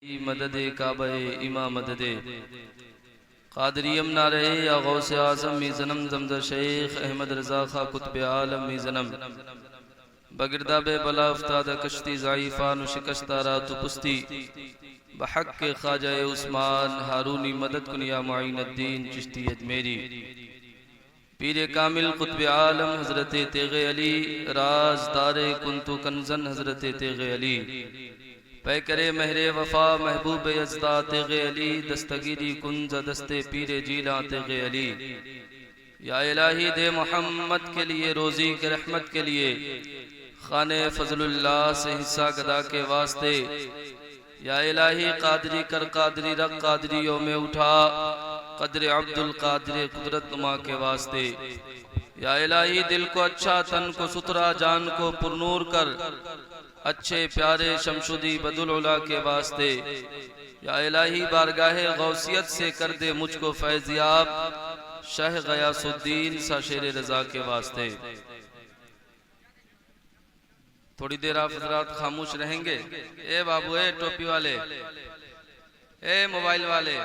मदद काबे इमा मदद कादरियम ना रहे या गौसे आजम मी जन्म जमद शेख अहमद रजा खा कुतुब आलम मी जन्म बगिरदा बे बला उफ्ताद कश्ती ज़ाइफा नु शिकस्ता रात पुस्ती बहक के ख्वाजा उस्मान हारूनी मदद कुनिया मुईनुद्दीन चिश्ती अजमेरी पीर कामिल कुतुब आलम हजरत तेगे अली राजदारे कुंतु कंजन हजरत तेगे अली पै करे महरे वफा महबूब यज़दा तेगे अली दस्तगीरी कुंज दस्ते पीरे जीला तेगे अली या इलाही दे मोहम्मद के लिए रोज़ी के रहमत के लिए खाने फजलुल्लाह से हिस्सा गदा के वास्ते या इलाही कादरी कर कादरी रख कादरियों में उठा कदर अब्दुल कादिर कुदरत नुमा के वास्ते या इलाही दिल को अच्छा तन को सुथरा जान को पुरनूर कर अच्छे प्यारे शमशुदी बदुल-उला के वास्ते या इलाही बारगाहे गौसियत से कर दे मुझको फैज़याब शाह गयासुद्दीन सा शेर रजा के वास्ते। थोड़ी देर आप हजरात खामोश रहेंगे। ए बाबू, ए टोपी वाले, ए मोबाइल वाले,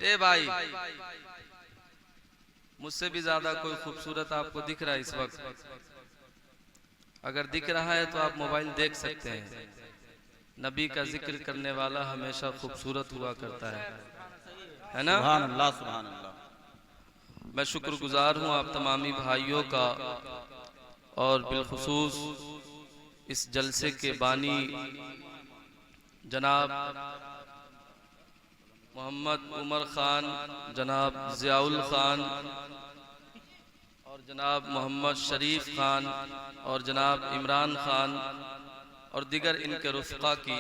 ए भाई, मुझसे भी ज्यादा कोई खूबसूरत आपको दिख रहा है इस वक्त? अगर दिख रहा है तो आप मोबाइल देख सकते हैं। नबी का जिक्र करने वाला हमेशा खूबसूरत हुआ करता है ना? सुभान अल्लाह, सुभान अल्लाह। मैं शुक्रगुजार हूँ आप तमामी भाइयों का और बिलखुसूस इस जलसे के बानी जनाब मोहम्मद उमर खान, जनाब ज़ियाउल खान और जनाब मोहम्मद शरीफ खान और जनाब इमरान खान और दिगर इनके रुफ़क़ा की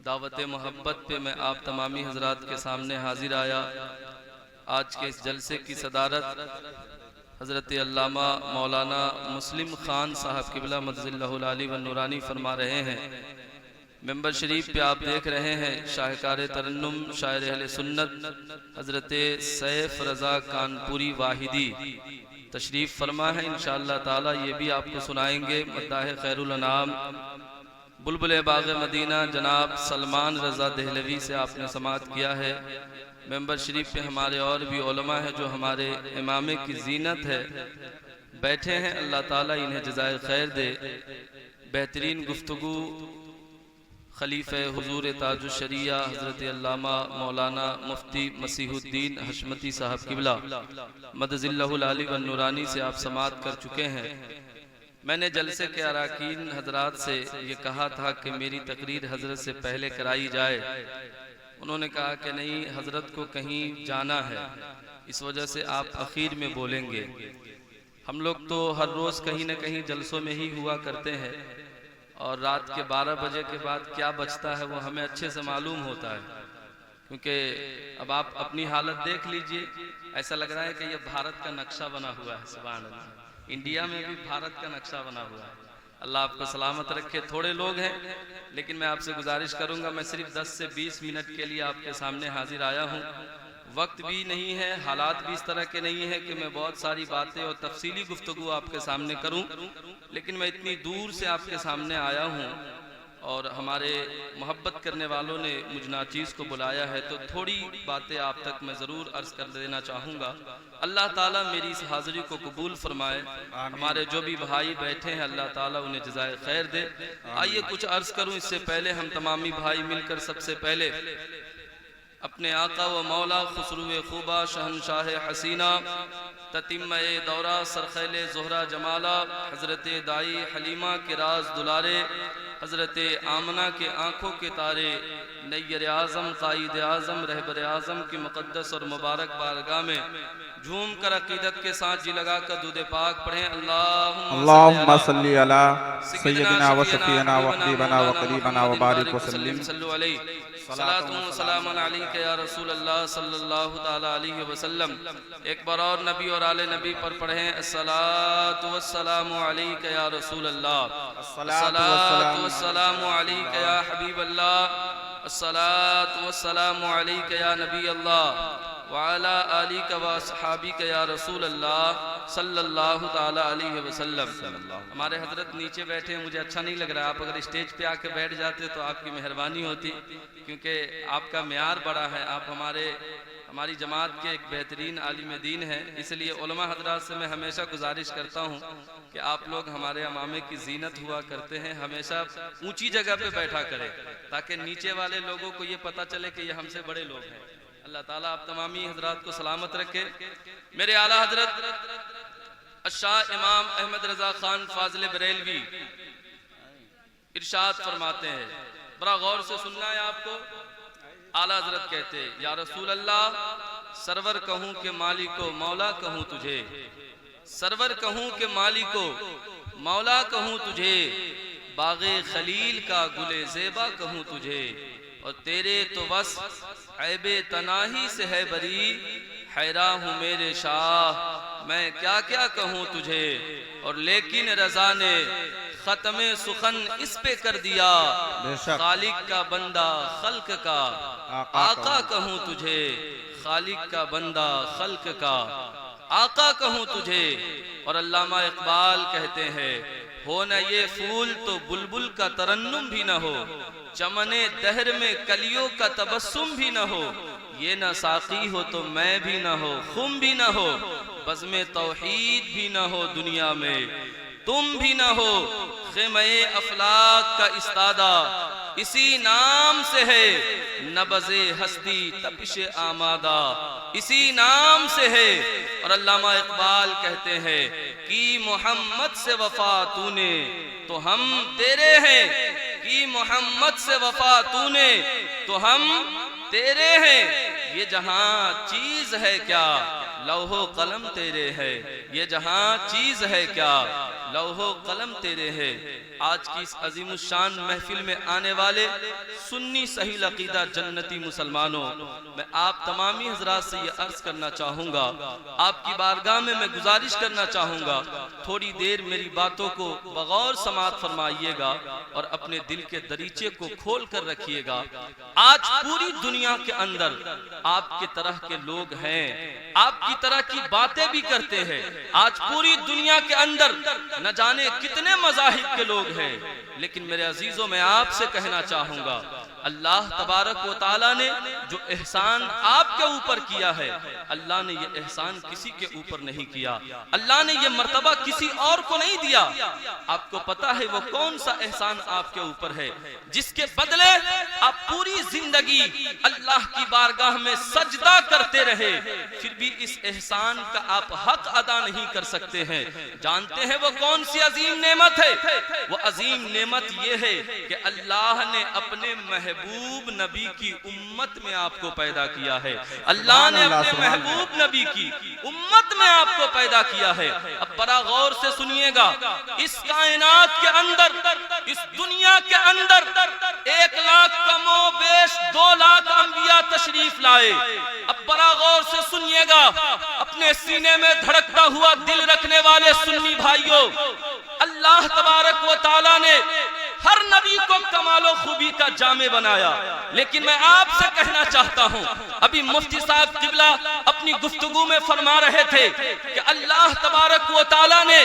दावत मोहब्बत पे मैं आप तमामी हजरात के सामने हाजिर आया। आज के इस जलसे की सदारत हज़रत अल्लामा मौलाना मुस्लिम ख़ान साहब क़िबला मदज़िल्लहुल आली व नूरानी फरमा रहे हैं। मेंबर शरीफ पे आप देख रहे हैं शाहकार तरन्नुम शायर अहले सुन्नत हज़रत सैफ रज़ा कानपुरी वाहिदी तशरीफ़ फरमा है। इंशाअल्लाह ताला ये भी आपको सुनाएंगे। मद्दाह खैरुल अनाम बुलबुल बाग़ मदीना जनाब सलमान रज़ा दहलवी से आपने समाअत किया है। मेंबर शरीफ पे हमारे और भी उलमा है जो हमारे इमामे की जीनत है, बैठे हैं। अल्लाह ताला इन्हें जज़ाए खैर दे। बेहतरीन गुफ्तगू खलीफे हुजूर ताजुश शरिया हज़रत अल्लामा मौलाना मुफ्ती मसीहुद्दीन हशमती साहब क़िबला मदज़िल्लहुल आली व नूरानी से आप समाअत कर चुके हैं। मैंने जलसे के अराकीन हजरात से ये कहा था कि मेरी तकरीर हजरत से पहले कराई जाए। उन्होंने कहा कि नहीं, हजरत को कहीं जाना है, इस वजह से आप आखिर में बोलेंगे। हम लोग तो हर रोज़ कहीं न कहीं जलसों में ही हुआ करते हैं और रात के 12 बजे के बाद क्या बचता है वो हमें अच्छे से मालूम होता है, क्योंकि अब आप अपनी हालत देख लीजिए। ऐसा लग रहा है कि ये भारत का नक्शा बना हुआ है। सुभान अल्लाह, इंडिया में भी भारत का नक्शा बना हुआ है। अल्लाह आपको सलामत रखे। थोड़े लोग हैं, लेकिन मैं आपसे गुजारिश करूंगा, मैं सिर्फ 10 से 20 मिनट के लिए आपके सामने हाजिर आया हूं। वक्त भी नहीं है, हालात भी इस तरह के नहीं है कि मैं बहुत सारी बातें और तफसीली गुफ्तगू आपके सामने करूं, लेकिन मैं इतनी दूर से आपके सामने आया हूं और हमारे मोहब्बत करने वालों ने मुझ नाचीज़ को बुलाया है, तो थोड़ी बातें आप तक मैं ज़रूर अर्ज़ कर देना चाहूँगा। अल्लाह ताला मेरी इस हाज़िरी को कबूल फरमाए। हमारे जो भी भाई बैठे हैं अल्लाह ताला उन्हें जज़ाए खैर दे। आइए कुछ अर्ज़ करूँ इससे पहले हम तमामी भाई मिलकर सबसे पहले अपने आका व मौला खुसरूए खूबा शहनशाह हसीना ततिम्मे दौरा सरखैले ज़ोहरा जमाला हज़रत दाई हलीमा के राज दुलारे हज़रत आमना के आँखों के तारे नैयर आज़म कायद आज़म रहबर आज़म की मुक़द्दस और मुबारक बारगाह में झूम कर अक़ीदत के साथ जी लगा कर दूध पाक पढ़ें। अल्लाहुम्मा सल्ली अला सय्यदिना व शफीना व हबीबना व क़रीबना व बारिक व सल्लिम सलातुन व सलामुन अलैका या रसूल अल्लाह सल्लल्लाहु तआला अलैहि वसल्लम। एक बार और नबी और आले नबी पर पढ़ें अस्सलातु वस्सलामु अलैका या रसूल अल्लाह, अस्सलातु वस्सलामु अलैका या हबीब अल्लाह, अस्सलातु वस्सलामु अलैका या नबी अल्लाह। वाला आली का व सहाबी का या रसूल अल्लाह सल्लल्लाहु ताला अलैहि वसल्लम। हमारे हजरत नीचे बैठे हैं, मुझे अच्छा नहीं लग रहा, आप अगर स्टेज पे आके बैठ जाते तो आपकी मेहरबानी होती, क्योंकि आपका म्यार बड़ा है। आप हमारी जमात के एक बेहतरीन आलिम दीन है, इसलिए उलमा हजरात से मैं हमेशा गुजारिश करता हूँ कि आप लोग हमारे अमामे की जीनत हुआ करते हैं, हमेशा ऊंची जगह पे बैठा करें ताकि नीचे वाले लोगों को ये पता चले कि ये हमसे बड़े लोग हैं। अल्लाह ताला आप तमामी हजरात को सलामत रखे। मेरे आला हजरत शाह इमाम अहमद रजा खान फाजिल बरेलवी इरशाद फरमाते हैं, बड़ा गौर से सुनना है आपको। आला हजरत कहते हैं, या रसूल अल्लाह सरवर कहूं के मालिको मौला कहूं तुझे, सरवर कहूं के मालिको मौला कहूं तुझे, बागे खलील का गुले ज़ेबा कहूं तुझे, और तेरे तो बस ऐबे तनाही से है बरी, हैरा हूँ मेरे शाह मैं क्या क्या कहूँ तुझे। और लेकिन रजा ने खत्मे सुखन इस पे कर दिया, खालिक का बंदा खल्क का आका कहूँ तुझे, खालिक का बंदा खल्क का आका कहूँ तुझे। और अल्लामा इकबाल कहते हैं, हो न ये फूल तो बुलबुल का तरन्नुम भी न हो, चमने दहर में कलियों का तबस्सुम भी न हो, ये न साकी हो तो मैं भी न हो, खुम भी न हो, बज़्मे तौहीद भी न हो दुनिया में, तुम भी न हो, ख़िमे अफलाक का इस्तादा इसी नाम से है, नबज़े हस्ती तपिशे आमादा इसी नाम से है। और अल्लामा इकबाल कहते हैं कि मोहम्मद से वफा तूने तो हम तेरे हैं, कि मोहम्मद से वफा तूने तो हम तेरे हैं, ये जहां चीज है क्या लौहो कलम तेरे है, ये जहां चीज है क्या लौहो कलम तेरे है। आज की इस अजीमुशान महफिल में आने वाले सुन्नी सही अकीदा जन्नती मुसलमानों, मैं आप तमामी हजरात से ये अर्ज करना चाहूँगा, आपकी बारगाह में मैं गुजारिश करना चाहूँगा, थोड़ी देर मेरी बातों को बगौर समात फरमाइएगा और अपने दिल के दरीचे को खोल कर रखिएगा। आज पूरी दुनिया के अंदर आपके तरह के लोग हैं, आपकी तरह की बातें भी करते हैं। आज पूरी दुनिया के अंदर न जाने कितने मज़ाहिब के लोग हैं, लेकिन मेरे अजीजों में आपसे कहना चाहूंगा, अल्लाह तबारक व तआला ने जो एहसान आपके ऊपर किया है, अल्लाह ने ये एहसान किसी के ऊपर नहीं किया, अल्लाह ने ये मर्तबा किसी और को नहीं दिया। आपको पता है वो कौन सा एहसान आपके ऊपर है जिसके बदले आप पूरी जिंदगी अल्लाह की बारगाह में सजदा करते रहे, फिर भी इस एहसान का आप हक अदा नहीं कर सकते हैं। जानते हैं वो कौन सी अजीम नेमत है? वो अजीम नेमत ये है कि अल्लाह ने अपने महबूब नबी की उम्मत में आपको पैदा किया है, अल्लाह ने अपने महबूब नबी की उम्मत में आपको पैदा किया है। अब बड़ा गौर से सुनिएगा, इस कायनात के अंदर, इस दुनिया के अंदर 1 लाख कमो बेश 2 लाख अंबिया तशरीफ लाए। अब बड़ा गौर से सुनिएगा, अपने सीने में धड़कता हुआ दिल रखने वाले सुन्नी भाइयों, अल्लाह तबारक व तआला ने हर नबी को कमालो खूबी का जामे बनाया, लेकिन मैं आपसे कहना चाहता हूं, अभी मुफ्ती साहब किबला अपनी गुफ्तगू में फरमा रहे थे कि अल्लाह तबारक व तआला ने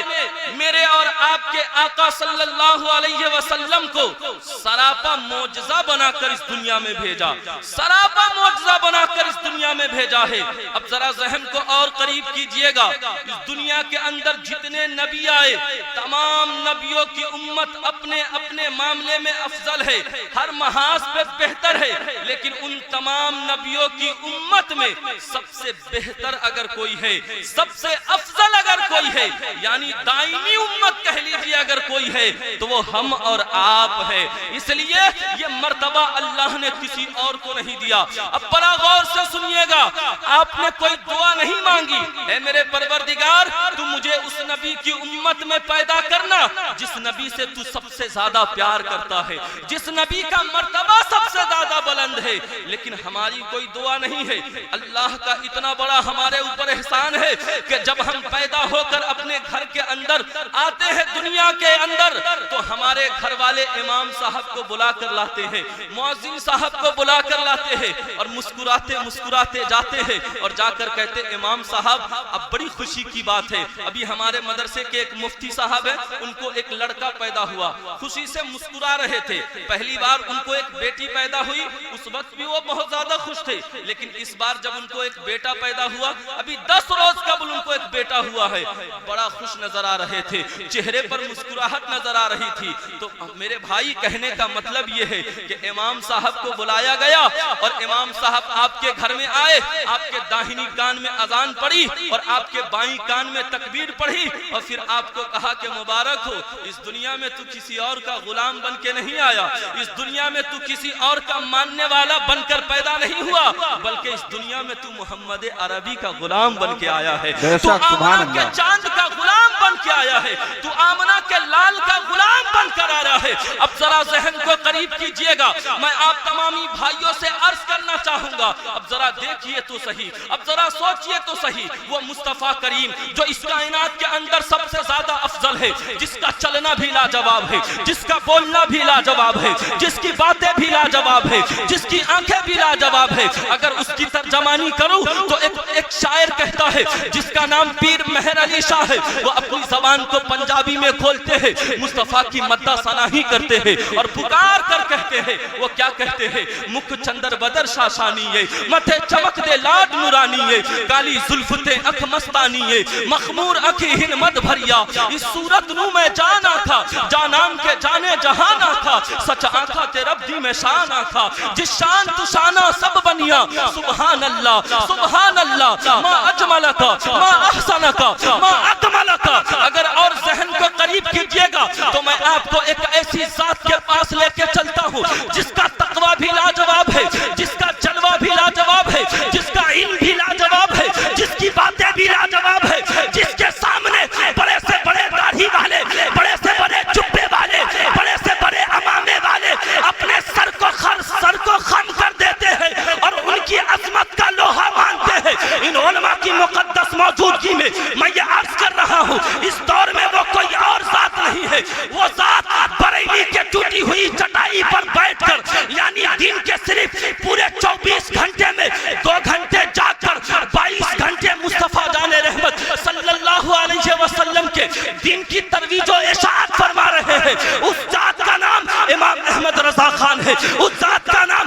मेरे और आपके आका सल्लल्लाहु अलैहि वसल्लम को सरापा मौजज़ा बनाकर इस दुनिया में भेजा, सरापा मौजज़ा बनाकर इस दुनिया में भेजा है। अब जरा ज़हन को और करीब कीजिएगा, इस दुनिया के अंदर जितने नबी आए, तमाम नबियों की उम्मत अपने अपने मामले में अफजल है, हर महाज पे बेहतर है, लेकिन उन तमाम नबियों की उम्मत में सबसे बेहतर अगर कोई है, सबसे अफजल अगर कोई है, यानी दायमी उम्मत कह लीजिए अगर कोई है, तो वो हम और आप है। इसलिए ये मर्तबा अल्लाह ने किसी और को नहीं दिया। अब बड़ा गौर से सुनिएगा, आपने कोई दुआ नहीं मांगी, ऐ मेरे परवरदिगार तू मुझे उस नबी की उम्मत में पैदा करना जिस नबी से तू सबसे ज्यादा प्यार करता है, जिस नबी का मर्तबा सबसे ज्यादा बुलंद है, लेकिन हमारी कोई दुआ नहीं है। अल्लाह का इतना बड़ा हमारे ऊपर एहसान है कि जब हम पैदा होकर अपने घर के अंदर आते हैं दुनिया के अंदर तो हमारे घर वाले इमाम साहब को बुला कर लाते हैं, मुअज्जिन साहब को बुला कर लाते हैं और मुस्कुराते मुस्कुराते जाते हैं और जाकर कहते इमाम साहब अब बड़ी खुशी की बात है, अभी हमारे मदरसे के एक मुफ्ती साहब है, उनको एक लड़का पैदा हुआ, खुशी से मुस्कुरा रहे थे। पहली बार उनको एक बेटी पैदा हुई, उस वक्त भी वो बहुत ज्यादा खुश थे, लेकिन इस बार जब उनको एक बेटा पैदा हुआ, अभी 10 रोज कबल उनको एक बेटा हुआ है, बड़ा खुश नजर आ रहे थे, चेहरे पर मुस्कुराहट नजर आ रही थी। तो मेरे भाई कहने का मतलब ये है कि इमाम साहब को बुलाया गया और इमाम साहब आपके घर में आए, आपके दाहिनी कान में अजान पड़ी और आपके बाईं कान में तकबीर पढ़ी और फिर आपको कहा कि मुबारक हो, इस दुनिया में तू किसी और का गुलाम बन के नहीं आया, इस दुनिया में तू किसी और का मानने वाला बनकर पैदा नहीं हुआ, बल्कि इस दुनिया में तू मोहम्मद अरबी का गुलाम बन के आया है, तू आमना के चांद का गुलाम बन के आया है, तू आमना के लाल का गुलाम बनकर आ रहा है। अब जरा जहन को करीब कीजिएगा, मैं आप तमामी भाइयों से अर्ज करना चाहूंगा, अब जरा देखिए तो सही, अब जरा सोचिए तो सही, वो मुस्तफा करीम जो इस कायनात के अंदर सबसे ज्यादा अफजल है, जिसका चलना भी लाजवाब है, जिसका बोलना भी लाजवाब है, जिसकी बातें भी लाजवाब है, जिसकी आंखें भी लाजवाब है, अगर उसकी तर्जमानी करूं तो एक शायर कहता है जिसका नाम पीर मेहर अली शाह है, वो अपनी जबान को पंजाबी में खोलते हैं, मुस्तफा की मद्दा सनाही करते हैं और पुकार कर कहते हैं, वो क्या कहते हैं, मुख चंदर बदर शाशानी है, मथे चमक दे लाड नुरानी है, काली जुल्फते अख मस्तानी है, मखमूर अखी हिन मद भरिया, इस सूरत नू मैं जाना था, जानान के जाने जहाना था, सच आखा ते रब्दी में शान आखा, जिस शान तू शाना सब बनिया, सुभान अल्लाह सुभान अल्लाह, मा अजमलका मा अहसनका मा अकमलका। अगर और जहन को करीब कीजिएगा तो मैं आपको एक ऐसी जात के पास लेके चलता हूँ जिसका तकवा भी लाजवाब है, जिसका जलवा भी लाजवाब है, जिसका इल्म भी लाजवाब है, जिसकी बातें भी लाजवाब है, जिसके सामने बड़े से बड़े दाढ़ी वाले, बड़े से बड़े जुब्बे वाले, बड़े से बड़े अमामे वाले अपने सर को खम कर देते हैं और उनकी अजमत का लोहा मानते हैं। इन उलमा की मुकद्दस मौजूदगी में मैं ये अर्ज कर रहा हूँ, इस दौर में वो कोई और जात नहीं है, वो जात बरेली के टूटी हुई चटाई पर बैठकर यानी दिन के सिर्फ पूरे 24 घंटे में 2 घंटे जाकर 22 घंटे मुस्तफा जाने रहमत सल्लल्लाहु अलैहि वसल्लम के दिन की तरवीज और इशाअत फरमा रहे हैं। उस जात का नाम इमाम अहमद रजा खान है, उस जात का नाम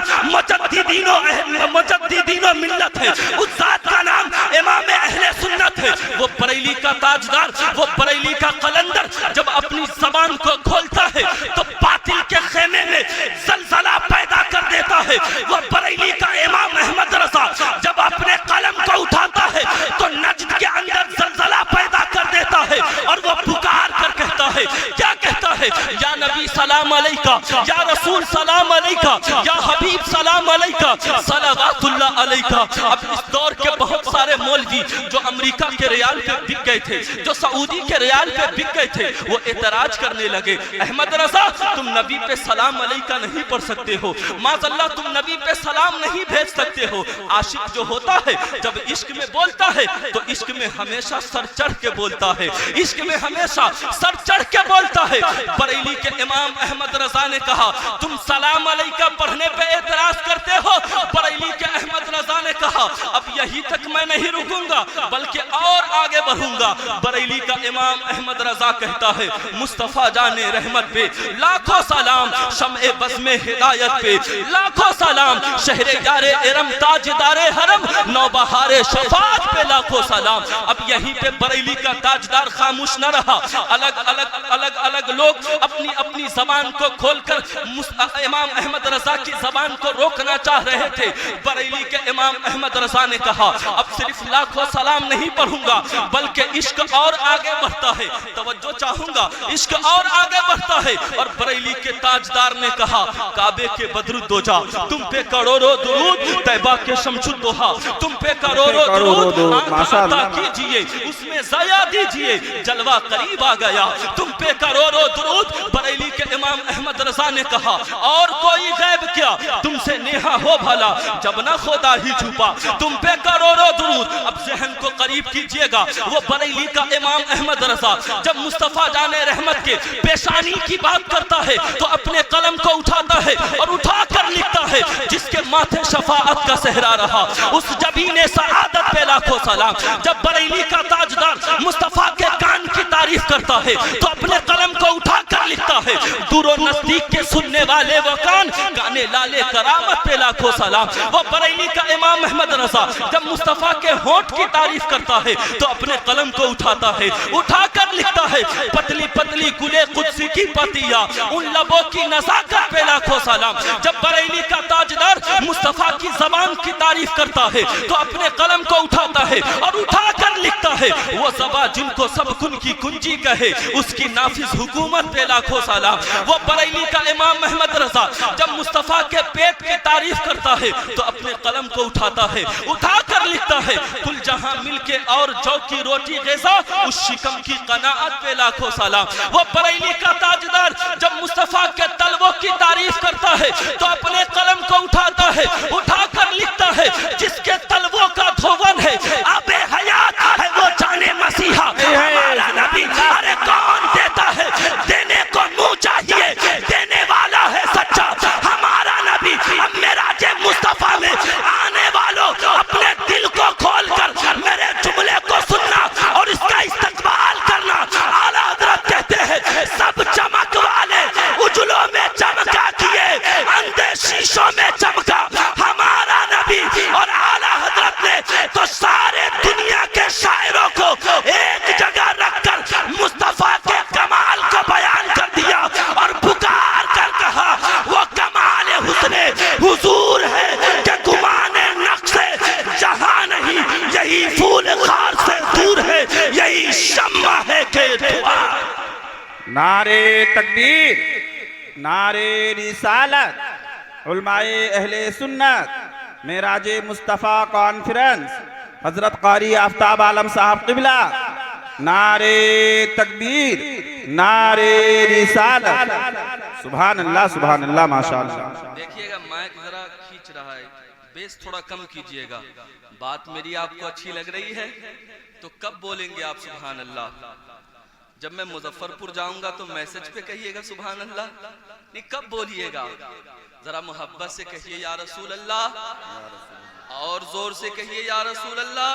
मुजद्दिदीनो मिल्लत है, उस जात का नाम इमाम अहले सुन्नत है। वो बरेली का ताजदार, वो बरेली का कलंदर जब अपनी जबान को खोलता है तो बातिल के खेमे में जलजला पैदा कर देता है। वो बरेली का इमाम अहमद रजा जब अपने कलम को उठाता है तो नज्द के अंदर जलजला पैदा कर देता है और वो पुकार कर कहता है, क्या कहता है, या नबी सलाम अलैका, या रसूल सलाम अलैका, या हबीब सलाम अलैका, सलावतुल्लाह अलैका। अब इस दौर के बहुत सारे मौलवी जो अमेरिका के रियाल पे बिक गए थे, जो सऊदी के रियाल पे बिक गए थे, वो एतराज करने लगे, अहमद रजा तुम नबी पे सलाम अलैका नहीं पढ़ सकते हो, माज़अल्लाह तुम नबी पे सलाम नहीं भेज सकते हो। आशिक जो होता है जब इश्क में बोलता है तो इश्क में हमेशा सर चढ़ के बोलता है, इश्क में हमेशा सर चढ़ के बोलता है। बरेली के इमाम अहमद रजा ने कहा तुम सलाम अलैका पढ़ने पे एतराज करते हो। बरेली के अहमद रजा ने कहा अब यही तक मैं नहीं रुकूंगा बल्कि और आगे बढ़ूंगा। बरेली का इमाम अहमद रजा कहता है मुस्तफा जाने रहमत पे लाखों सलाम, शम्ए बज़ में हिदायत पे लाखों सलाम, शहरे यारे इरम ताजदारे हरम, नौबहारे शफात पे लाखों सलाम। अब यहीं पे बरेली का ताजदार खामोश न रहा, अलग अलग लोग अपनी अपनी जबान को खोलकर इमाम अहमद रजा की जबान को रोकना चाह रहे थे। बरेली के इमाम अहमद रजा ने कहा अब सिर्फ लाखों सलाम नहीं पढ़ूंगा बल्कि इश्क और आगे बढ़ता है, तवज्जो चाहूंगा, इश्क और आगे बढ़ता है। और बरेली के ताजदार ने कहा काबे के बदरुद्दोजा तुम पे करोड़ करोड़ों दुरूद, तैबा के शमशुद्दोहा तुम पे करोड़ों दुरूद, अता कीजिए उसमें ज़या दीजिए, जलवा करीब आ गया। तुम पे करोड़ों दुरूद, बरेली के इमाम अहमद रजा ने कहा और कोई गैब क्या तुमसे नेहा हो भला, जब ना खुदा ही छुपा। तुम पे करोड़ों दुरूद, अब जहन को करीब कीजिएगा। वो बरेली का इमाम अहमद रजा जब मुस्तफा जाने रहमत के पेशानी की बात करता है तो अपने कलम को उठाता है और उठा कर लिखता है, जिसके माथे शफाअत का सहरा रहा उस जबीने सआदत पे लाखों सलाम। जब बरेली का ताजदार मुस्तफा के कान की तारीफ करता है तो अपने कलम को उठा कर लिखता है, दूर नजदीक के सुनने वाले वो कान, गाने लाले करामत पे लाखों सलाम। वो बरेली का इमाम अहमद रजा जब मुस्तफा के होंठ की तारीफ करता है तो अपने कलम को उठाता है, उठा कर लिखता है, पतली पतली गुले कुदसी की पतिया, उन लबों की नज़ाकत पे लाखों सलाम। जब बरेली का ताजदार मुस्तफा की ज़बान की तारीफ करता है तो अपने कलम को उठाता है और उठा कर लिखता है, वो ज़बान जिनको सब कुन की कुंजी कहे, उसकी नाफिज हुकूमत पे लाखों सलाम। वो बरेली का इमाम अहमद रजा जब मुस्तफा के पेट की तारीफ करता है तो अपने कलम को उठाता है, उठा कर लिखता है, कुल जहां मिलके और जौ की रोटी ग़िज़ा, उस शिकम की कनाअत पे लाखों सलाम। वो बरेली का ताजदार जब मुस्तफा के तलवों की तारीफ करता है तो अपने कलम को उठाता है, उठा कर लिखता है, जिसके तलवों का धोवन है आबे हयात है वो जाने मसीहा हमारा नबी। अरे कौन देता है, देने को मुंह चाहिए, देने वाला है सच्चा हमारा नबी। अब मेरा जे मुस्तफा में आने वालों अपने दिल को खोल कर मेरे जुमले को सुनना और इसका इस्तकबाल करना। आला हज़रत कहते हैं सब चमक वाले उजलों में चमका किए, अंधे शीशों में चमका हमारा नबी। और आला हज़रत ने तो सारे दुनिया के शायरों को एक जगह रखकर मुस्तफा के कमाल को बयान कर दिया और पुकार कर कहा वो कमाल हुस्ने हुजूर है कि गुमाने नक्शे जहां नहीं, यही फूल खार से दूर है, यही शम्मा है के दुआ। नारे तकबीर, नारे रिसालत, उलमाए अहले सुन्नत, मेराजे मुस्तफ़ा कॉन्फ्रेंस, हजरत कारी आफ्ताब आलम साहब क़िबला, नारे तकबीर, नारे रिसालत, सुभान अल्लाह माशाअल्लाह। देखिएगा माइक जरा खींच रहा है, बेस थोड़ा कम कीजिएगा। बात मेरी आपको अच्छी लग रही है तो कब बोलेंगे आप सुभान अल्लाह? जब मैं मुजफ्फरपुर जाऊंगा तो मैसेज पे कहिएगा सुभान अल्लाह, नहीं कब बोलिएगा? जरा मोहब्बत से कहिए या रसूल अल्लाह, और जोर से कहिए या रसूल अल्लाह।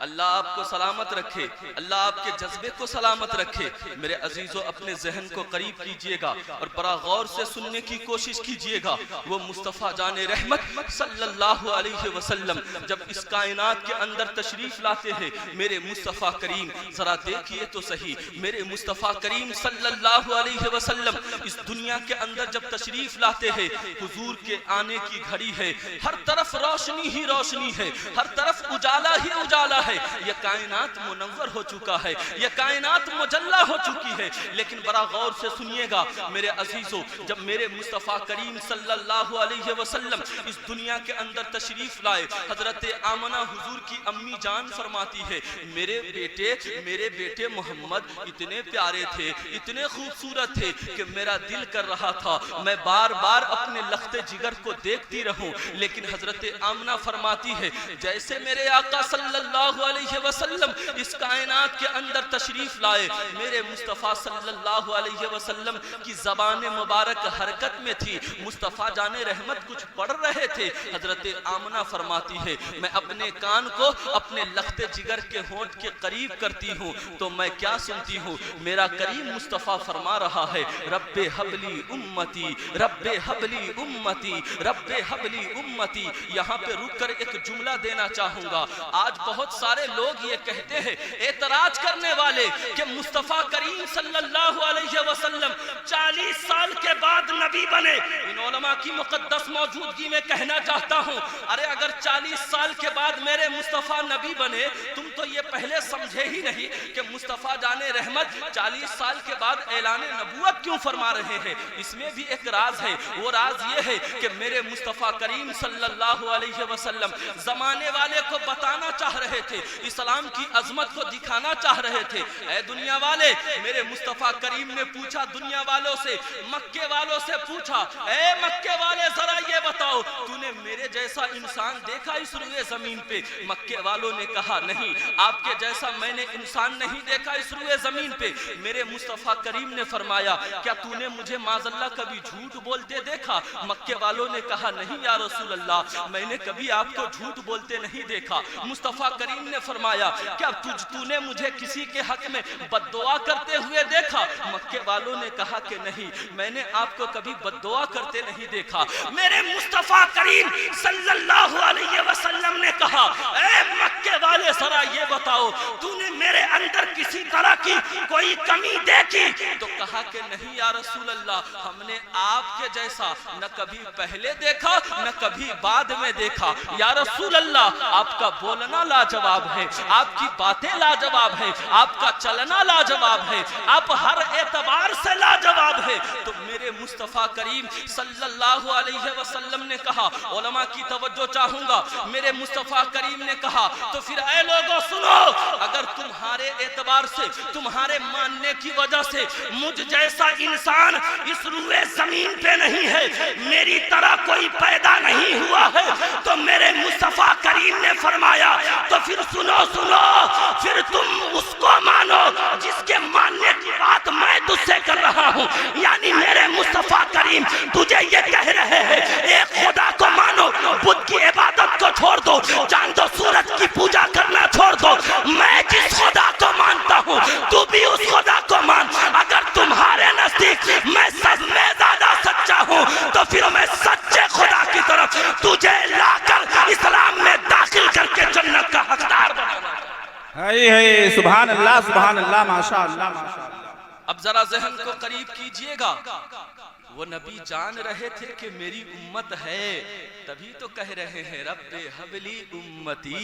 अल्लाह आपको सलामत रखे, अल्लाह आपके जज्बे को सलामत रखे। मेरे अजीजों, अपने जहन को करीब कीजिएगा और बड़ा गौर से सुनने की कोशिश कीजिएगा। वो मुस्तफ़ा जाने रहमत सल्लल्लाहु अलैहि वसल्लम जब इस कायनात के अंदर तशरीफ लाते हैं, मेरे मुस्तफ़ा करीम जरा देखिए तो सही, मेरे मुस्तफ़ा करीम सल्लल्लाहु अलैहि वसल्लम इस दुनिया के अंदर जब तशरीफ लाते हैं, हुजूर के आने की घड़ी है, हर तरफ रोशनी ही रोशनी है, हर तरफ उजाला ही उजाला है। ये कायनात मुनव्वर हो चुका है, ये कायनात मुजल्ला हो चुकी है। लेकिन बड़ा गौर से सुनिएगा मेरे अजीजों, जब मेरे मुस्तफ़ा करीम सल्लल्लाहु अलैहि वसल्लम इस दुनिया के अंदर तशरीफ लाए, हजरत आमना हुजूर की अम्मी जान फरमाती है, मेरे बेटे मोहम्मद इतने प्यारे थे, इतने खूबसूरत थे कि मेरा दिल कर रहा था मैं बार बार अपने लख्ते जिगर को देखती रहूं। लेकिन हजरत आमना फरमाती है, जैसे मेरे आका सल्लल्लाहु अलैहि वसल्लम इस कायनात के अंदर तशरीफ लाए, मेरे मुस्तफ़ा सल्लल्लाहु अलैहि वसल्लम की ज़बान मुबारक हरकत में थी, मुस्तफ़ा जाने रहमत कुछ पढ़ रहे थे। हजरत आमना फरमाती है, मैं अपने कान को अपने लख्ते जिगर के होंठ के करीब करती हूँ तो मैं क्या सुनती हूँ, मेरा करीम मुस्तफ़ा फरमा रहा है, रब्बे हबली उम्मती, रब्बे हबली उम्मती, रब्बे हबली उम्मती। यहाँ पे रुक कर एक जुमला देना चाहूँगा। आज बहुत सारे लोग ये कहते हैं, एतराज करने वाले, कि मुस्तफ़ा करीम सल्लल्लाहु अलैहि वसल्लम 40 साल के बाद नबी बने। इन उलमा की मुक़द्दस मौजूदगी में कहना चाहता हूँ, अरे अगर 40 साल के बाद मेरे मुस्तफ़ा नबी बने, तुम तो ये पहले समझे ही नहीं कि मुस्तफ़ा जाने रहमत 40 साल के बाद ऐलान नबूवत क्यों फरमा रहे हैं। इसमें भी एक राज है, वो राज ये है कि मेरे मुस्तफ़ा करीम सल्लल्लाहु अलैहि वसल्लम जमाने वाले को बताना चाह रहे थे, इस्लाम की अजमत को दिखाना चाह रहे थे। ऐ दुनिया वाले, मेरे मुस्तफ़ा करीम ने पूछा दुनिया वालों से, मक्के वालों से पूछा, ऐ मक्के वाले जरा ये बताओ, तूने मेरे जैसा इंसान देखा इस रुए जमीन पे? मक्के वालों ने कहा नहीं, आपके जैसा मैंने इंसान नहीं देखा इस रुए जमीन पे। मेरे मुस्तफ़ा करीम ने फरमाया, क्या तूने मुझे माज़अल्लाह कभी झूठ बोलते देखा? मक्के वालों ने कहा नहीं या रसूल अल्लाह, मैंने कभी आपको झूठ बोलते नहीं देखा। मुस्तफ़ा करीम ने फरमाया, क्या तूने मुझे किसी के हक में बद्दुआ करते हुए देखा? मक्के वालों ने कहा कि नहीं, मैंने आपको कभी बद्दुआ करते नहीं देखा। मेरे मुस्तफ़ा करीम सल्लल्लाहु अलैहि वसल्लम ने कहा, ऐ मक्के वाले जरा ये बताओ, तूने मेरे अंदर किसी तरह की कोई कमी देखी? तो कहा कि नहीं या रसूल अल्लाह, हमने आपके जैसा न कभी पहले देखा न कभी बाद में देखा। या रसूल अल्लाह, आपका बोलना लाजवाब है, आपकी बातें लाजवाब है, आपका चलना लाजवाब है, आप हर एतबार से लाजवाब है। तो मेरे मुस्तफ़ा करीम सल्लल्लाहु अलैहि वसल्लम ने कहा, उलमा की तवज्जो चाहूंगा, मेरे मुस्तफ़ा करीम ने कहा, तो फिर ऐ लोगों सुनो, अगर तुम्हारे एतबार से, तुम्हारे मानने की वजह से मुझ जैसा इंसान इस रुए जमीन पे नहीं है, मेरी तरह कोई पैदा नहीं हुआ है, तो मेरे मुस्तफ़ा करीम ने फरमाया, तो फिर सुनो सुनो, फिर तुम उसको मानो जिसके मानने की बात मैं तुझसे कर रहा हूँ। यानी मेरे मुस्तफ़ा करीम तुझे ये कह रहे हैं, एक खुदा को मानो, बुद्ध की इबादत को छोड़ दो, चांद और सूरज की पूजा करना छोड़ दो। मैं जिस खुदा को मानता हूँ, तू भी उस खुदा को मान। अगर तुम्हारे नजदीक मैं सब में ज्यादा सच्चा हूँ, तो फिर मैं सच्चे खुदा की तरफ तुझे लाकर इस्लाम में दाखिल करके जन्नत का हकदार बनाना। है सुभान अल्लाह माशाअल्लाह माशाअल्लाह। अब जरा ज़हन को करीब कीजिएगा, वो नबी जान रहे थे कि मेरी उम्मत है, तभी तो कह रहे हैं रब्बे हबली उम्मती,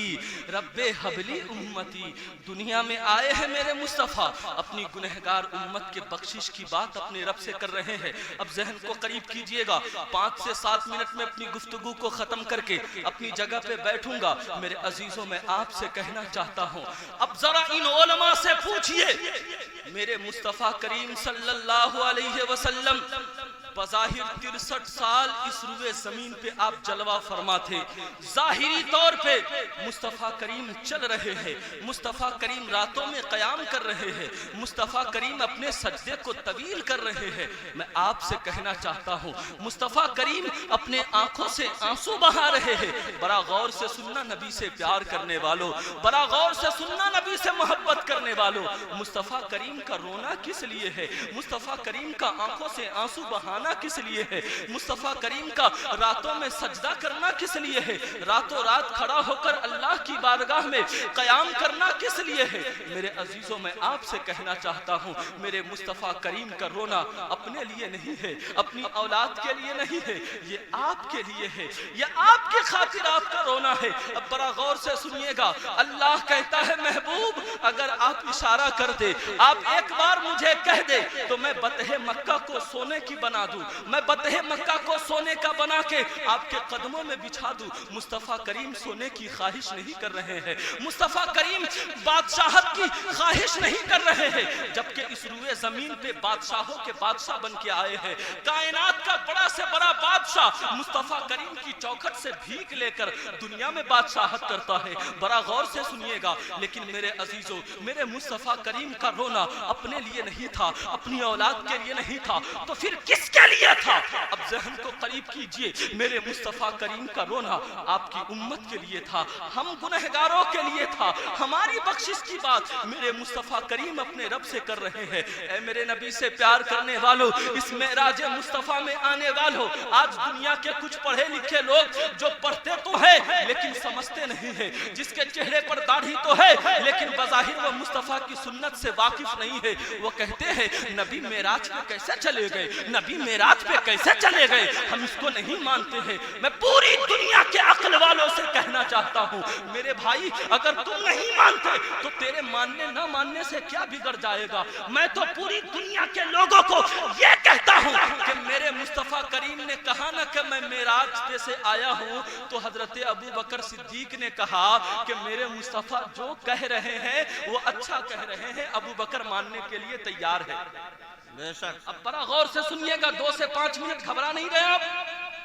रब्बे हबली उम्मती। दुनिया में आए हैं मेरे मुस्तफ़ा, अपनी गुनहगार उम्मत के बख्शिश की बात अपने रब से कर रहे हैं। अब ज़हन को करीब कीजिएगा, 5 से 7 मिनट में अपनी गुफ्तगू को ख़त्म करके अपनी जगह पे बैठूंगा। मेरे अजीज़ों, मैं आपसे कहना चाहता हूँ, अब ज़रा इन उलमा से पूछिए, मेरे मुस्तफ़ा करीम सल्लल्लाहु अलैहि वसल्लम बज़ाहिर 63 साल इस रुए जमीन पे आप जलवा फरमा थे। जाहिरी तौर पे मुस्तफ़ा करीम चल रहे हैं, मुस्तफ़ा करीम रातों में क़याम कर रहे हैं, मुस्तफ़ा करीम अपने सजदे को तवील कर रहे हैं। मैं आपसे कहना चाहता हूँ, मुस्तफ़ा करीम अपने आंखों से आंसू बहा रहे हैं। बड़ा गौर से सुनना नबी से प्यार करने वालों, बड़ा गौर से सुनना नबी से मोहब्बत करने वालों, मुस्तफ़ा करीम का रोना किस लिए है? मुस्तफ़ा करीम का आंखों से आंसू बहाना किस लिए है? मुस्तफ़ा करीम का रातों में सजदा करना किस लिए है? रातों रात खड़ा होकर अल्लाह की बारगाह में क़याम करना किस लिए है? मेरे अजीजों, मैं आपसे कहना चाहता हूँ, मेरे मुस्तफ़ा करीम का रोना अपने लिए नहीं है, अपनी औलाद के लिए नहीं है, ये आपके लिए है, ये आपके खातिर आपका रोना है। अब बड़ा गौर से सुनिएगा, अल्लाह कहता है महबूब, अगर आप इशारा कर दे, आप एक बार मुझे कह दे, तो मैं बतहे मक्का को सोने की बना दूं, मैं बतहे मक्का को सोने का बना के आपके कदमों में बिछा दूं। मुस्तफ़ा करीम सोने की ख्वाहिश नहीं कर रहे हैं, मुस्तफ़ा करीम बादशाहत की ख्वाहिश नहीं कर रहे हैं, जबकि इस रुए जमीन पे बादशाहों के बादशाह बन के आए हैं। कायनात का बड़ा से बड़ा बादशाह मुस्तफ़ा करीम की चौखट से भीख लेकर दुनिया में बादशाहत करता है। बड़ा गौर से सुनिएगा, लेकिन मेरे अजीजों, मेरे मुस्तफ़ा करीम का रोना अपने लिए नहीं था, अपनी औलाद के लिए नहीं था, तो फिर किसके लिए था? अब ज़हन को करीब कीजिए, मेरे मुस्तफ़ा करीम का रोना आपकी उम्मत के लिए था, हम गुनहगारों के लिए था, हमारी बख्शिश की बात मेरे मुस्तफ़ा करीम अपने रब से कर रहे हैं। ऐ मेरे नबी से प्यार करने वालों, इस मेराज मुस्तफ़ा में आने वालों, आज दुनिया के कुछ पढ़े लिखे लोग जो पढ़ते तो है लेकिन समझते नहीं है, जिसके चेहरे पर दाढ़ी तो है लेकिन बज़ाहिर वो मुस्तफा की सुन्नत से वाकिफ नहीं है। वो कहते हैं नबी मेराज पे कैसे चले गए, नबी मेराज पे कैसे चले गए, हम इसको नहीं मानते हैं। मैं पूरी दुनिया के अक्ल वालों से कहना चाहता हूँ मेरे भाई, अगर तुम नहीं मानते तो तेरे मानने न मानने से क्या बिगड़ जाएगा। मैं तो पूरी दुनिया के लोगों को ये कहता हूँ कि मेरे मुस्तफा करीम ने कहा ना कि मैं मेराज पे से आया हूँ, तो हजरत अबू बकर सिद्दीक ने कहा कि मेरे मुस्तफा जो कह रहे हैं वो अच्छा कह रहे हैं, अबू बकर मानने के लिए तैयार है। बेशक। अब बड़ा गौर से सुनिएगा, 2 से 5 मिनट घबरा नहीं रहे आप?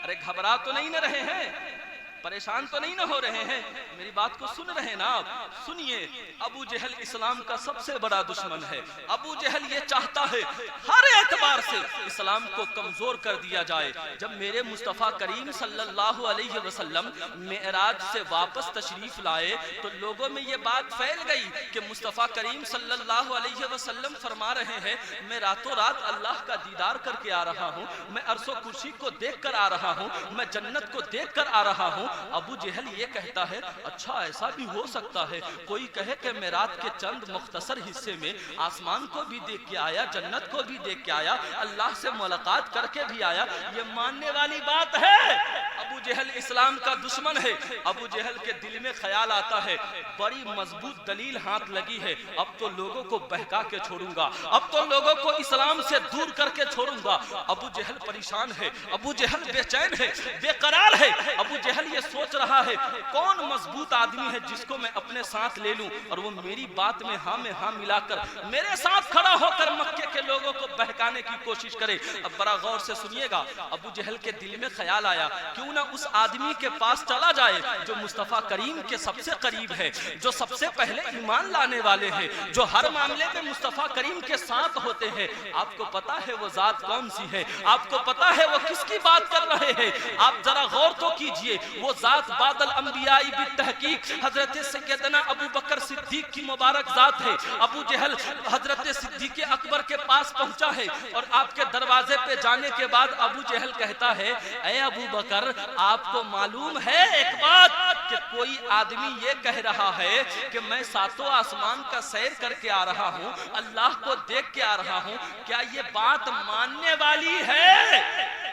अरे घबरा तो नहीं न रहे हैं, परेशान तो नहीं ना हो रहे हैं, मेरी बात को सुन रहे हैं ना आप? सुनिए, अबू जहल इस्लाम का सबसे बड़ा दुश्मन है। अबू जहल ये चाहता है हर एतबार से इस्लाम को कमजोर कर दिया जाए। जब मेरे मुस्तफ़ा करीम सल्लल्लाहु अलैहि वसल्लम मेराज से वापस तशरीफ लाए तो लोगों में ये बात फैल गई कि मुस्तफ़ा करीम सल्लल्लाहु अलैहि वसल्लम फरमा रहे हैं मैं रातों रात अल्लाह का दीदार करके आ रहा हूँ, मैं अर्शो कुर्सी को देख कर आ रहा हूँ, मैं जन्नत को देख कर आ रहा हूँ। अबू जहल ये कहता है अच्छा ऐसा भी हो सकता है, कोई कहे कि मैं रात के चंद मुख्तसर हिस्से में आसमान को भी देख के आया, जन्नत को भी देख के आया, अल्लाह से मुलाकात करके भी आया, ये मानने वाली बात है। अबू जहल इस्लाम का दुश्मन है। अबू जहल के दिल में ख्याल आता है बड़ी मजबूत दलील हाथ लगी है, अब तो लोगों को बहका के छोड़ूंगा, अब तो लोगों को इस्लाम से दूर करके छोड़ूंगा। अबू जहल परेशान है, अबू जहल बेचैन है, बेकरार है। अबू जहल ये सोच रहा है कौन मजबूत आदमी है जिसको मैं अपने साथ ले लूं और वो मेरी बात में हाँ मिलाकर मेरे साथ खड़ा होकर मक्के के लोगों को बहकाने की कोशिश करे। अब बड़ा गौर से सुनिएगा, अबू जहल के दिल में ख्याल आया क्यों ना उस आदमी के पास चला जाए जो मुस्तफा करीम के सबसे करीब है, जो सबसे पहले ईमान लाने वाले हैं, जो हर मामले में मुस्तफा करीम के साथ होते हैं। आपको पता है वो जात कौन सी है, आपको पता है वो किसकी बात कर रहे हैं। आप जरा गौर तो कीजिए, वो जात बादल अंबियाई बितहकीक हजरत सैयदना अबू बकर सिद्दीक की मुबारक जात है। अबू जहल हजरत सिद्दीक अकबर के पास पहुंचा है और आपके दरवाजे पे जाने के बाद अबू जहल कहता है ऐ अबू बकर आपको मालूम है एक बात कि कोई आदमी ये कह रहा है कि मैं सातों आसमान का सैर करके आ रहा हूँ, अल्लाह को देख के आ रहा हूँ, क्या ये बात मानने वाली है?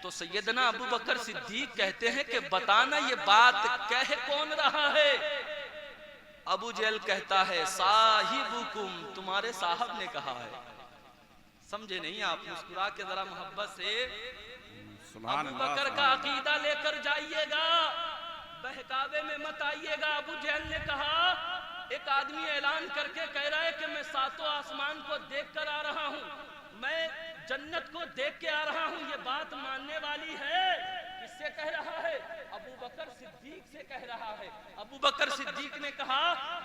तो सैयदना अबू बकर सिद्दीक कहते हैं कि बताना ये बात कह कौन रहा है? अबू जहल कहता है साहिबुकुम, तुम्हारे साहब ने कहा है। समझे नहीं आप? मुस्कुरा के जरा मोहब्बत से अबू बकर का अकीदा लेकर जाइएगा, बहकावे में मत आइएगा। अबू जहल ने कहा एक आदमी ऐलान करके कह रहा है कि मैं सातों आसमान को देख कर आ रहा हूँ, मैं जन्नत को देख के आ रहा हूँ, ये बात मानने वाली है? किससे कह रहा है? अबू बकर सिद्दीक से कह रहा है। अबू बकर सिद्दीक ने कहा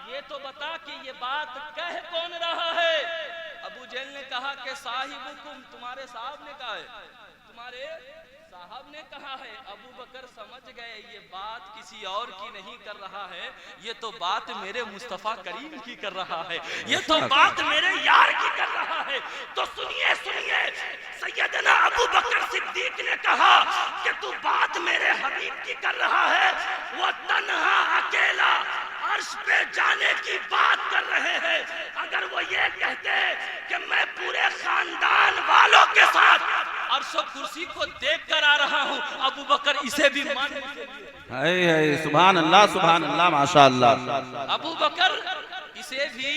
ये तो बता कि ये बात कह कौन रहा है? अबू जहल ने कहा कि साहिबुकुम, तुम्हारे साहब ने कहा है, तुम्हारे साहब ने कहा है। अबू बकर समझ गए ये बात किसी और की नहीं कर रहा है, ये तो बात मेरे मुस्तफा करीम की कर रहा है, ये तो बात मेरे यार की कर रहा है। तो सुनिए सुनिए, सैयदना अबू बकर सिद्दीक ने कहा कि तू बात मेरे हबीब की कर रहा है, वो तन्हा अकेला अर्श पे जाने की बात कर रहे हैं। अगर वो ये कहते कि मैं पूरे खानदान वालों के साथ अर्श कुर्सी को देख कर आ रहा हूँ, अबू बकर इसे भी मान है। सुभान अल्लाह माशाअल्लाह। अबू बकर इसे भी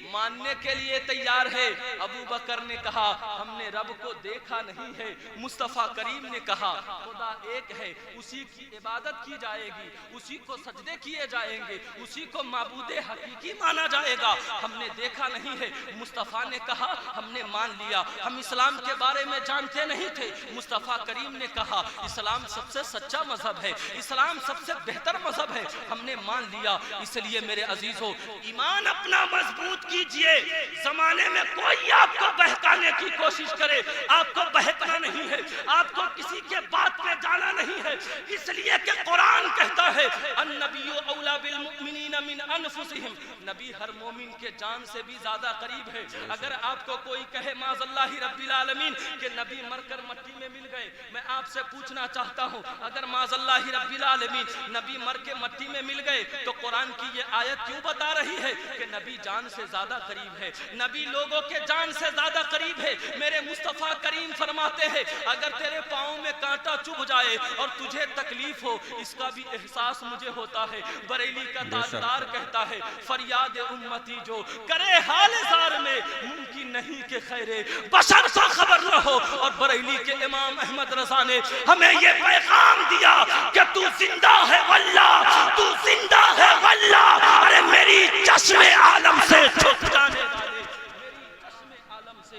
मानने के लिए तैयार है। अबू बकर ने कहा हमने रब को देखा नहीं है। मुस्तफा करीम ने कहा खुदा एक है, उसी की इबादत की जाएगी, उसी को सजदे किए जाएंगे, उसी को माबूदे हकीकी माना जाएगा, हमने देखा नहीं है। मुस्तफा ने कहा हमने मान लिया, हम इस्लाम के बारे में जानते नहीं थे। मुस्तफा करीम ने कहा इस्लाम सबसे सच्चा मजहब है, इस्लाम सबसे बेहतर मजहब है, हमने मान लिया। इसलिए मेरे अजीजों ईमान अपना मजबूत कीजिए। कीजिए। जमाने में कोई आपको बहकाने की कोशिश करे, आपको बहकना नहीं है, आपको किसी के बात में जाना नहीं है, इसलिए कि कुरान कहता है अन्नबिय्यु औला बिल मुमिनीना मिन अनफुसिहिम, नबी हर मोमिन के जान से भी ज्यादा करीब है। अगर आपको कोई कहे माज़ल्लाहि रब्बिल आलमीन कि नबी मरकर मट्टी में मिल गए, मैं आपसे पूछना चाहता हूं, अगर माज़ल्लाहि रब्बिल आलमीन नबी मर के मट्टी में मिल गए तो कुरान की ये आयत क्यों बता रही है कि नबी जान से ज्यादा करीब है, नबी लोगों के जान से ज्यादा करीब है। मेरे मुस्तफा करीम फरमाते हैं अगर तेरे पाँव में कांटा चुभ जाए और तुझे तकलीफ हो, इसका भी एहसास मुझे होता है। बरेली का ताजदार कहता है फरियाद उम्मती जो करे हाल जार में मुमकिन नहीं के खैरे बशर को खबर न हो। और बरेली के इमाम अहमद रजा ने हमें ये पैगाम दिया कि तू जिंदा है वल्लाह, तू जिंदा है वल्लाह। अरे मेरी चश्मे आलम से छुप जाने वाले, मेरी चश्मे आलम से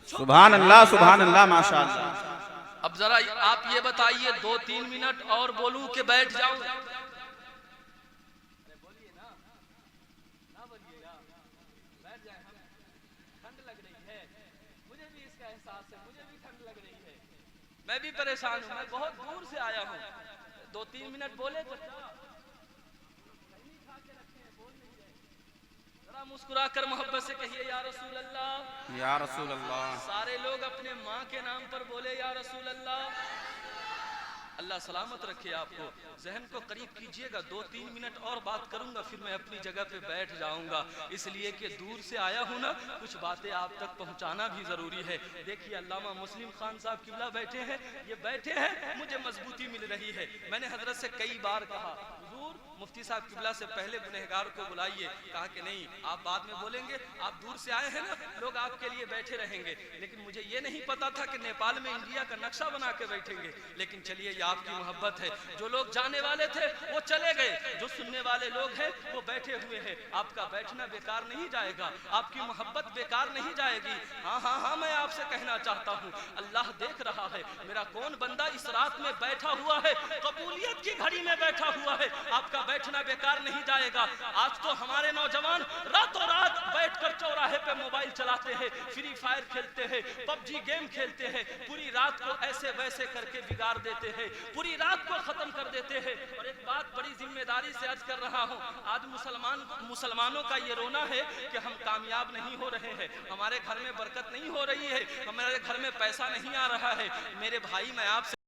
सुभान अल्लाह माशाअल्लाह। अब जरा आप ये बताइए 2-3 मिनट और बोलूं कि बैठ जाऊं? बोलिए ना, ना बोलिएगा, बैठ जाए हम। ठंड लग रही है, मुझे भी इसका एहसास है, मुझे भी ठंड लग रही है, मैं भी परेशान हूं, मैं बहुत दूर से आया हूं। 2-3 मिनट बोले तो मुस्कुरा कर मोहब्बत से कहिए या रसूल अल्लाह, या रसूल अल्लाह। सारे लोग अपने माँ के नाम पर बोले या रसूल अल्लाह। अल्लाह सलामत रखे आपको। जहन को करीब कीजिएगा, 2-3 मिनट और बात करूंगा, फिर मैं अपनी जगह पे बैठ जाऊंगा, इसलिए कि दूर से आया हूं ना, कुछ बातें आप तक पहुंचाना भी जरूरी है। देखिए अल्लामा मुस्लिम खान साहब किबला बैठे हैं, ये बैठे हैं, मुझे मजबूती मिल रही है। मैंने हजरत से कई बार कहा हुजूर मुफ्ती साहब किबला से पहले गुनहगार को बुलाइए, कहा कि नहीं आप बाद में बोलेंगे, आप दूर से आए हैं ना, लोग आपके लिए बैठे रहेंगे। लेकिन मुझे ये नहीं पता था कि नेपाल में इंडिया का नक्शा बना के बैठेंगे। लेकिन चलिए ये आपकी मोहब्बत है, जो लोग जाने वाले थे वो चले गए, जो सुनने वाले लोग हैं वो बैठे हुए हैं। आपका बैठना बेकार नहीं जाएगा, आपकी मोहब्बत बेकार नहीं जाएगी। हाँ हाँ हाँ, मैं आपसे कहना चाहता हूँ अल्लाह देख रहा है, मेरा कौन बंदा इस रात में बैठा हुआ है, कबूलियत की घड़ी में बैठा हुआ है, आपका बैठना बेकार नहीं जाएगा। आज तो हमारे नौजवान रातों रात बैठकर चौराहे पे मोबाइल चलाते हैं, फ्री फायर खेलते हैं, पबजी गेम खेलते हैं, पूरी रात को ऐसे वैसे करके बिगाड़ देते हैं, पूरी रात को खत्म कर देते हैं। और एक बात बड़ी जिम्मेदारी से अर्ज कर रहा हूँ, आज मुसलमानों का ये रोना है कि हम कामयाब नहीं हो रहे हैं, हमारे घर में बरकत नहीं हो रही है, हमारे घर में पैसा नहीं आ रहा है। मेरे भाई मैं आपसे